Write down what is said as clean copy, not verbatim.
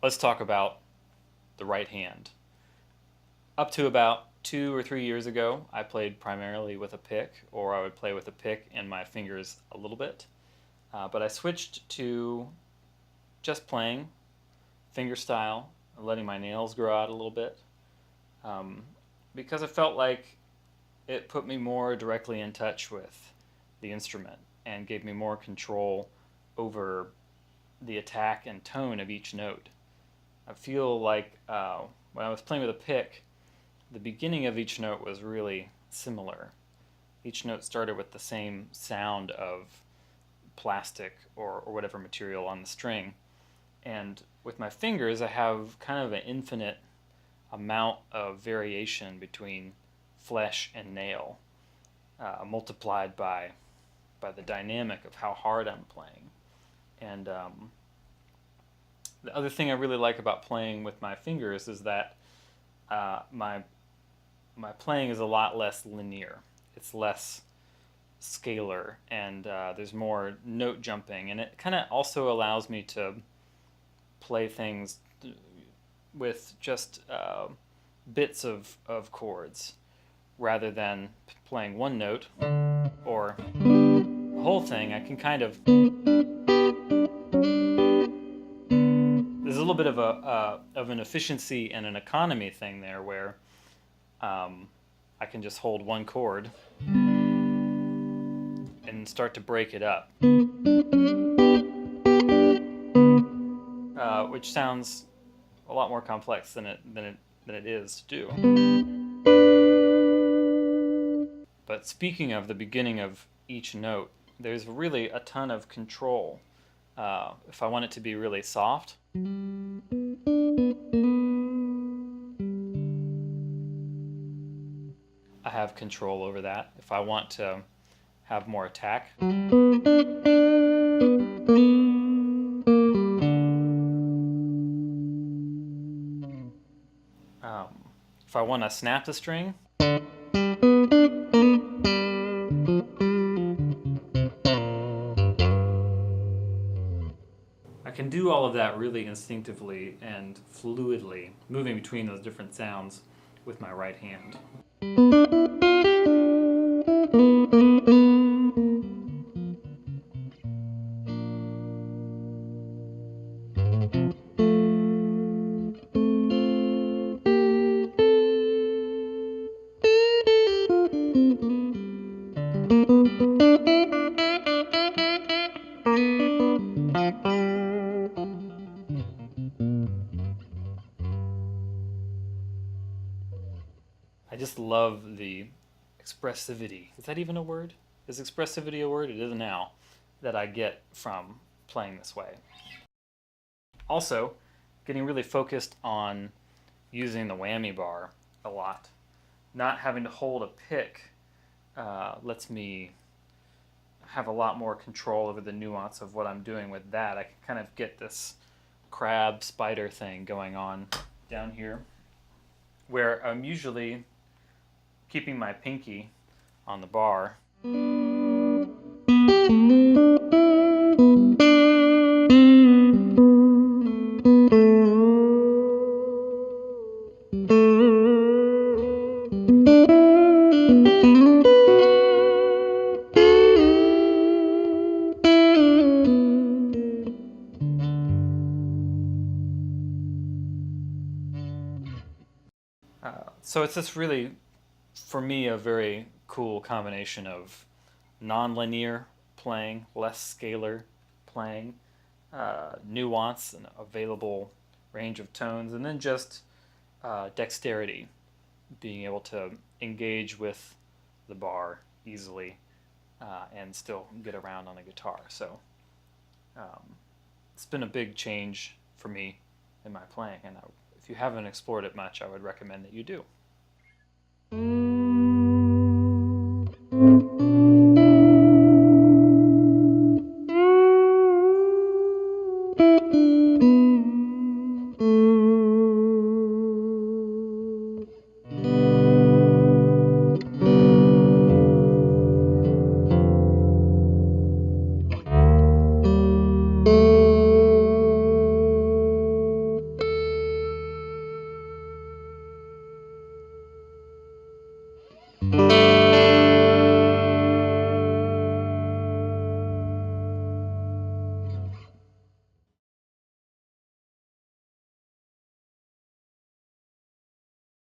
let's talk about the right hand. Up to about 2 or 3 years ago, I played primarily with a pick, or I would play with a pick and my fingers a little bit. But I switched to just playing fingerstyle, letting my nails grow out a little bit, um, because I felt like it put me more directly in touch with the instrument and gave me more control over the attack and tone of each note. I feel like when I was playing with a pick, the beginning of each note was really similar. Each note started with the same sound of plastic or whatever material on the string. And with my fingers, I have kind of an infinite amount of variation between flesh and nail, multiplied by the dynamic of how hard I'm playing. And the other thing I really like about playing with my fingers is that my playing is a lot less linear. It's less scalar, and there's more note jumping, and it kind of also allows me to play things with just bits of chords rather than playing one note or the whole thing. I can kind of, there's a little bit of an efficiency and an economy thing there where I can just hold one chord and start to break it up, which sounds a lot more complex than it is to do. But speaking of the beginning of each note, there's really a ton of control. If I want it to be really soft, I have control over that. If I want to have more attack, if I want to snap the string, I can do all of that really instinctively and fluidly, moving between those different sounds with my right hand. I just love the expressivity. Is that even a word? Is expressivity a word? It is now, that I get from playing this way. Also, getting really focused on using the whammy bar a lot. Not having to hold a pick lets me have a lot more control over the nuance of what I'm doing with that. I can kind of get this crab spider thing going on down here, where I'm usually keeping my pinky on the bar. So it's this really, for me, a very cool combination of non-linear playing, less scalar playing, nuance and available range of tones, and then just dexterity, being able to engage with the bar easily and still get around on a guitar. So it's been a big change for me in my playing, and if you haven't explored it much, I would recommend that you do.